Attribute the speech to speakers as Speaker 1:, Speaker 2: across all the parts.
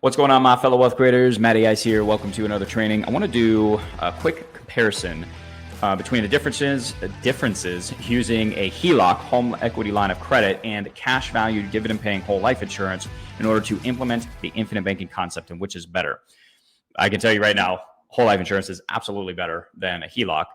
Speaker 1: What's going on, my fellow wealth creators? Matty Ice here. Welcome to another training. I want to do a quick comparison between the differences using a HELOC, home equity line of credit, and cash value dividend paying whole life insurance in order to implement the infinite banking concept, and which is better. I can tell you right now, whole life insurance is absolutely better than a HELOC.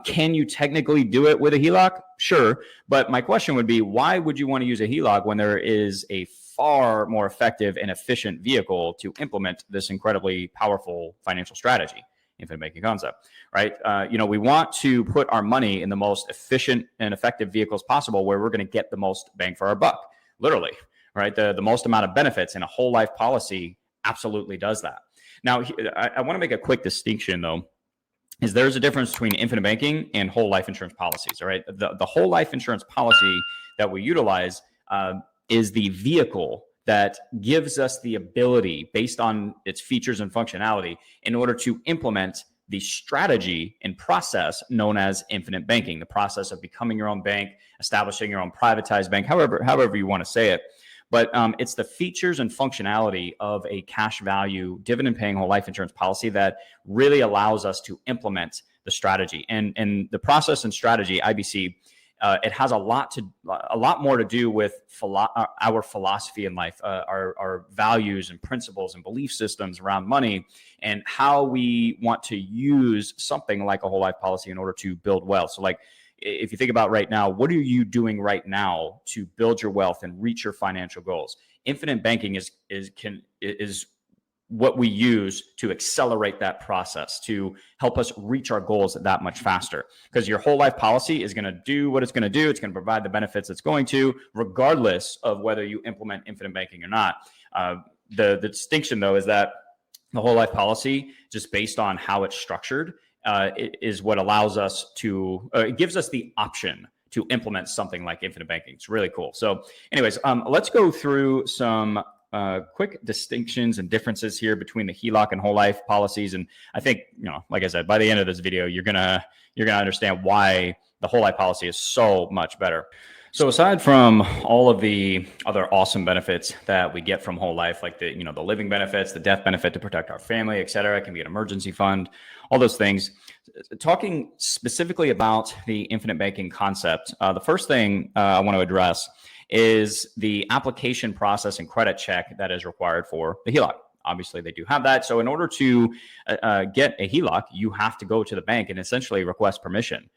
Speaker 1: Can you technically do it with a HELOC? Sure. But my question would be, why would you want to use a HELOC when there is a far more effective and efficient vehicle to implement this incredibly powerful financial strategy, infinite banking concept, right? We want to put our money in the most efficient and effective vehicles possible where we're going to get the most bang for our buck, literally, right? The most amount of benefits, in a whole life policy absolutely does that. Now, I want to make a quick distinction, though, is there's a difference between infinite banking and whole life insurance policies, all right? The whole life insurance policy that we utilize is the vehicle that gives us the ability, based on its features and functionality, in order to implement the strategy and process known as infinite banking, the process of becoming your own bank, establishing your own privatized bank, however you want to say it. But it's the features and functionality of a cash value dividend paying whole life insurance policy that really allows us to implement the strategy. And the process and strategy, IBC, it has a lot more to do with our philosophy in life, our values and principles and belief systems around money, and how we want to use something like a whole life policy in order to build wealth. So, like, if you think about right now, what are you doing right now to build your wealth and reach your financial goals? Infinite banking is what we use to accelerate that process, to help us reach our goals that much faster. Because your whole life policy is going to do what it's going to do. It's going to provide the benefits it's going to, regardless of whether you implement infinite banking or not. The distinction, though, is that the whole life policy, just based on how it's structured, is what allows us to, it gives us the option to implement something like infinite banking. It's really cool. So anyways, let's go through some quick distinctions and differences here between the HELOC and whole life policies. And I think, like I said, by the end of this video, you're gonna understand why the whole life policy is so much better. So aside from all of the other awesome benefits that we get from whole life, like the living benefits, the death benefit to protect our family, et cetera, it can be an emergency fund, all those things. Talking specifically about the infinite banking concept, the first thing I want to address is the application process and credit check that is required for the HELOC. Obviously, they do have that. So in order to get a HELOC, you have to go to the bank and essentially request permission,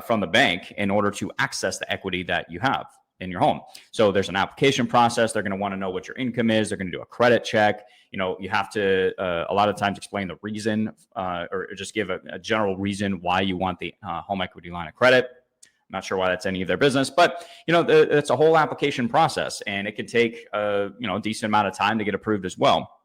Speaker 1: from the bank in order to access the equity that you have in your home. So there's an application process. They're going to want to know what your income is. They're going to do a credit check. You have to a lot of times explain the reason or just give a general reason why you want the home equity line of credit. I'm not sure why that's any of their business, but it's a whole application process, and it can take a decent amount of time to get approved as well.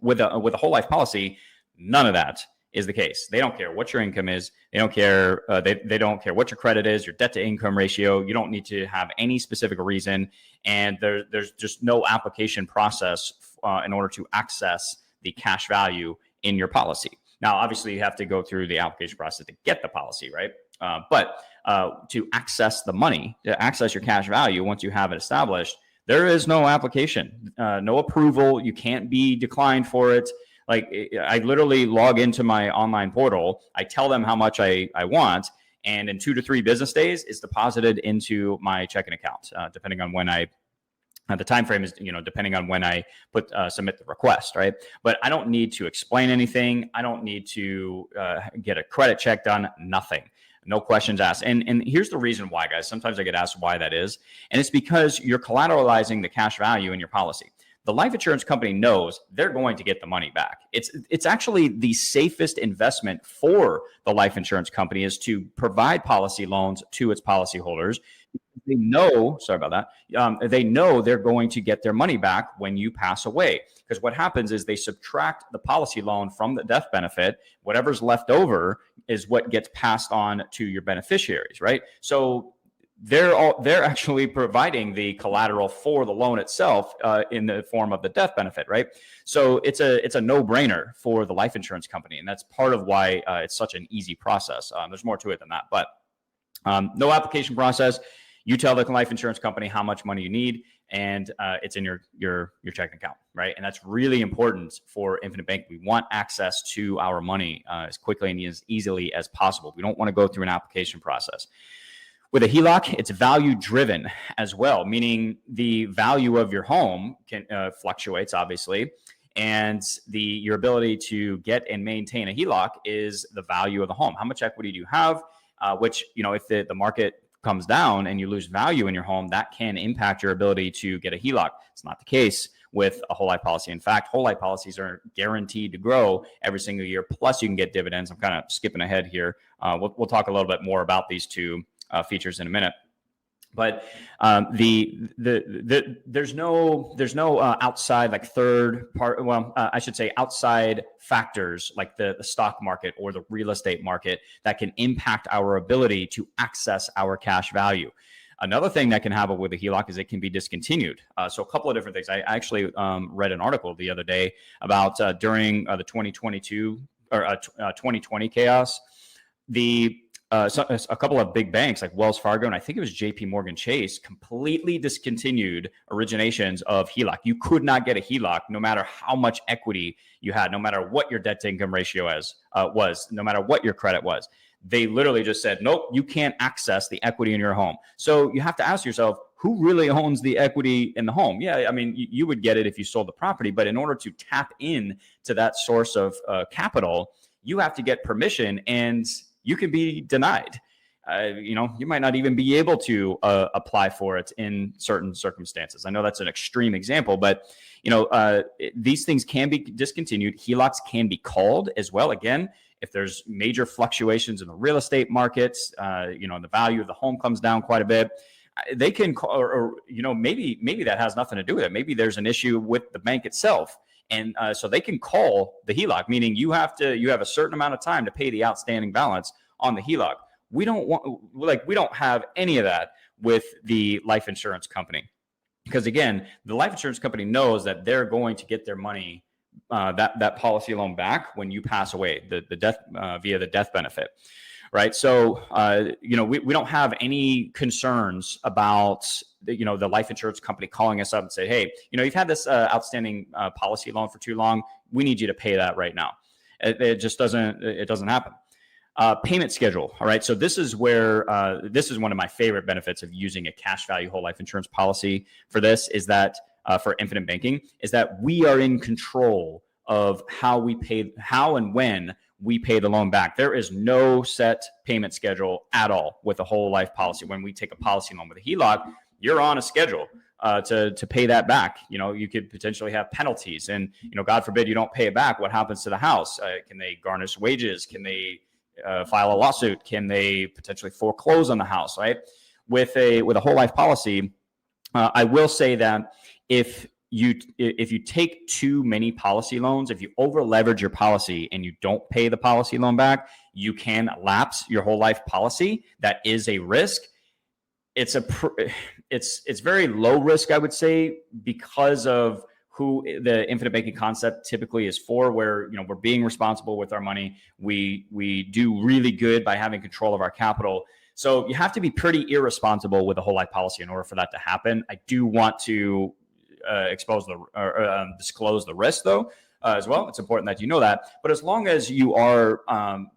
Speaker 1: With a whole life policy, none of that is the case. They don't care what your income is. They don't care. They don't care what your credit is, your debt to income ratio. You don't need to have any specific reason, and there's just no application process in order to access the cash value in your policy. Now, obviously, you have to go through the application process to get the policy, right? But to access the money, to access your cash value, once you have it established, there is no application, no approval. You can't be declined for it. Like, I literally log into my online portal. I tell them how much I want, and in 2 to 3 business days, it's deposited into my checking account, depending on when the time frame is, depending on when I submit the request, right? But I don't need to explain anything. I don't need to get a credit check done. Nothing. No questions asked. And here's the reason why, guys. Sometimes I get asked why that is, and it's because you're collateralizing the cash value in your policy. The life insurance company knows they're going to get the money back. It's actually the safest investment for the life insurance company is to provide policy loans to its policyholders. They know, sorry about that. They know they're going to get their money back when you pass away. Because what happens is they subtract the policy loan from the death benefit. Whatever's left over is what gets passed on to your beneficiaries, right? So they're actually providing the collateral for the loan itself in the form of the death benefit, right? So it's a no-brainer for the life insurance company, and that's part of why it's such an easy process. There's more to it than that, but no application process. You tell the life insurance company how much money you need. and it's in your checking account, right? And that's really important for Infinite Bank. We want access to our money as quickly and as easily as possible. We don't want to go through an application process. With a HELOC, it's value driven as well, meaning the value of your home fluctuates, obviously, and your ability to get and maintain a HELOC is the value of the home. How much equity do you have? Which, if the market comes down and you lose value in your home, that can impact your ability to get a HELOC. It's not the case with a whole life policy. In fact, whole life policies are guaranteed to grow every single year. Plus, you can get dividends. I'm kind of skipping ahead here. We'll talk a little bit more about these two features in a minute. But there's no outside like third part. Well, I should say outside factors like the stock market or the real estate market that can impact our ability to access our cash value. Another thing that can happen with a HELOC is it can be discontinued. So a couple of different things. I actually read an article the other day about during the 2022 or 2020 chaos, so a couple of big banks like Wells Fargo and I think it was JP Morgan Chase completely discontinued originations of HELOC. You could not get a HELOC no matter how much equity you had, no matter what your debt to income ratio was, no matter what your credit was. They literally just said, nope, you can't access the equity in your home. So you have to ask yourself, who really owns the equity in the home? Yeah, I mean, you would get it if you sold the property, but in order to tap in to that source of capital, you have to get permission and you can be denied. You might not even be able to apply for it in certain circumstances. I know that's an extreme example, but these things can be discontinued. HELOCs can be called as well. Again, if there's major fluctuations in the real estate markets, the value of the home comes down quite a bit. They can call, or maybe that has nothing to do with it. Maybe there's an issue with the bank itself. And so they can call the HELOC, meaning you have a certain amount of time to pay the outstanding balance on the HELOC. We don't have any of that with the life insurance company, because again, the life insurance company knows that they're going to get their money, that policy loan back when you pass away, the death via the death benefit, right? So we don't have any concerns about the life insurance company calling us up and say, hey, you've had this outstanding policy loan for too long. We need you to pay that right now. It just doesn't happen. Payment schedule. All right. So this is where this is one of my favorite benefits of using a cash value whole life insurance policy for this is that for Infinite Banking is that we are in control of how and when we pay the loan back. There is no set payment schedule at all with a whole life policy. When we take a policy loan with a HELOC, you're on a schedule to pay that back. You could potentially have penalties, and God forbid you don't pay it back. What happens to the house? Can they garnish wages? Can they file a lawsuit? Can they potentially foreclose on the house? Right? With a whole life policy, I will say that if you take too many policy loans, if you over leverage your policy and you don't pay the policy loan back, you can lapse your whole life policy. That is a risk. It's very low risk, I would say, because of who the Infinite Banking concept typically is for, where we're being responsible with our money. We do really good by having control of our capital. So you have to be pretty irresponsible with a whole life policy in order for that to happen. I do want to disclose the risk though as well. It's important that you know that. But as long as you are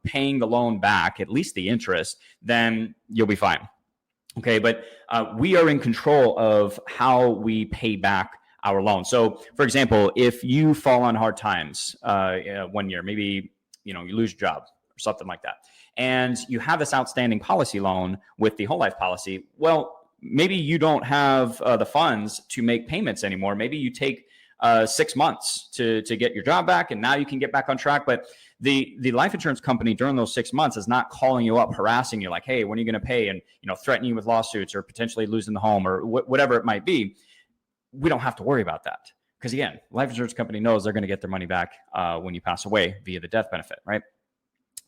Speaker 1: paying the loan back, at least the interest, then you'll be fine. Okay, but we are in control of how we pay back our loan. So, for example, if you fall on hard times 1 year, maybe you lose your job or something like that, and you have this outstanding policy loan with the whole life policy, well, maybe you don't have the funds to make payments anymore. Maybe you take 6 months to get your job back, and now you can get back on track. But the life insurance company during those 6 months is not calling you up, harassing you like, hey, when are you going to pay? And threatening you with lawsuits or potentially losing the home or whatever it might be. We don't have to worry about that because again, life insurance company knows they're going to get their money back when you pass away via the death benefit, right?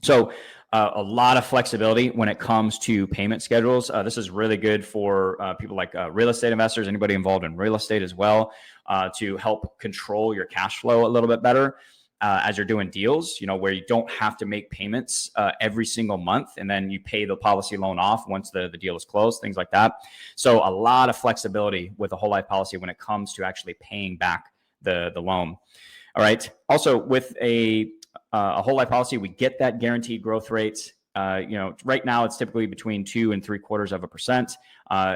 Speaker 1: So a lot of flexibility when it comes to payment schedules. This is really good for people like real estate investors, anybody involved in real estate as well, to help control your cash flow a little bit better. as you're doing deals, where you don't have to make payments every single month, and then you pay the policy loan off once the deal is closed, things like that. So a lot of flexibility with a whole life policy when it comes to actually paying back the loan. All right. Also, with a whole life policy, we get that guaranteed growth rate. Right now it's typically between 2.75%.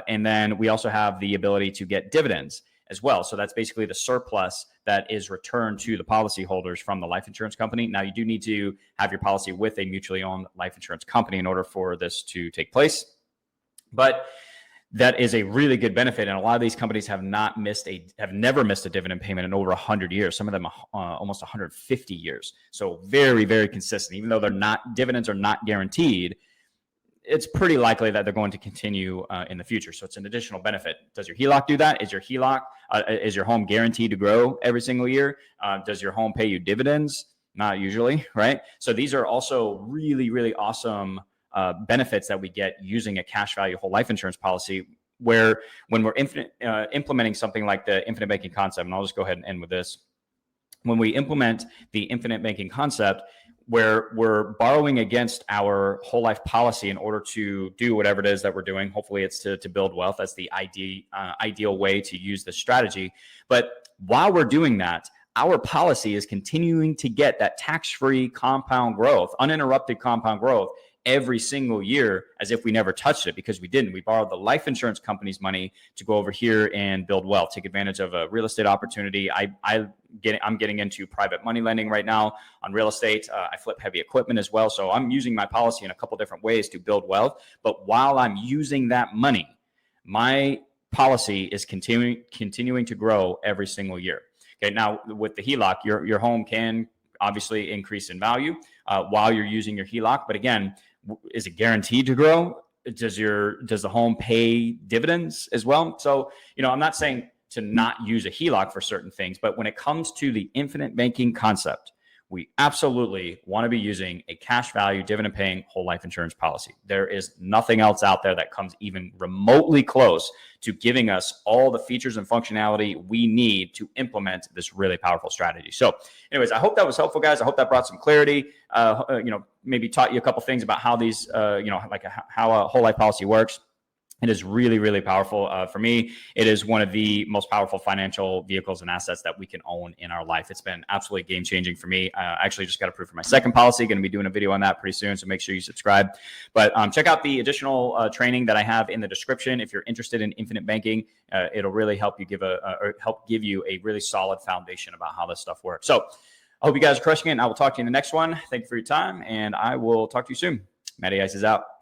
Speaker 1: And then we also have the ability to get dividends as well. So that's basically the surplus that is returned to the policyholders from the life insurance company. Now, you do need to have your policy with a mutually owned life insurance company in order for this to take place. But that is a really good benefit. And a lot of these companies have never missed a dividend payment in over 100 years. Some of them almost 150 years. So very, very consistent. Even though dividends are not guaranteed, it's pretty likely that they're going to continue in the future. So it's an additional benefit. Does your HELOC do that? Is your home guaranteed to grow every single year? Does your home pay you dividends? Not usually, right? So these are also really, really awesome benefits that we get using a cash value whole life insurance policy, where when we're implementing something like the infinite banking concept, and I'll just go ahead and end with this. When we implement the infinite banking concept, where we're borrowing against our whole life policy in order to do whatever it is that we're doing. Hopefully it's to build wealth. That's the ideal way to use this strategy. But while we're doing that, our policy is continuing to get that tax-free compound growth, uninterrupted compound growth every single year, as if we never touched it, because we didn't. We borrowed the life insurance company's money to go over here and build wealth, take advantage of a real estate opportunity. I'm getting into private money lending right now on real estate. I flip heavy equipment as well. So I'm using my policy in a couple different ways to build wealth. But while I'm using that money, my policy is continuing to grow every single year. Okay. Now with the HELOC, your home can obviously increase in value while you're using your HELOC. But again, is it guaranteed to grow? Does the home pay dividends as well? So, I'm not saying to not use a HELOC for certain things, but when it comes to the infinite banking concept, we absolutely want to be using a cash value dividend paying whole life insurance policy. There is nothing else out there that comes even remotely close to giving us all the features and functionality we need to implement this really powerful strategy. So anyways, I hope that was helpful, guys. I hope that brought some clarity, maybe taught you a couple things about how these, how a whole life policy works. It is really, really powerful. For me, it is one of the most powerful financial vehicles and assets that we can own in our life. It's been absolutely game-changing for me. I actually just got approved for my second policy. Going to be doing a video on that pretty soon, so make sure you subscribe. But check out the additional training that I have in the description. If you're interested in infinite banking, it'll really help you give you a really solid foundation about how this stuff works. So I hope you guys are crushing it, and I will talk to you in the next one. Thank you for your time, and I will talk to you soon. Matty Ice is out.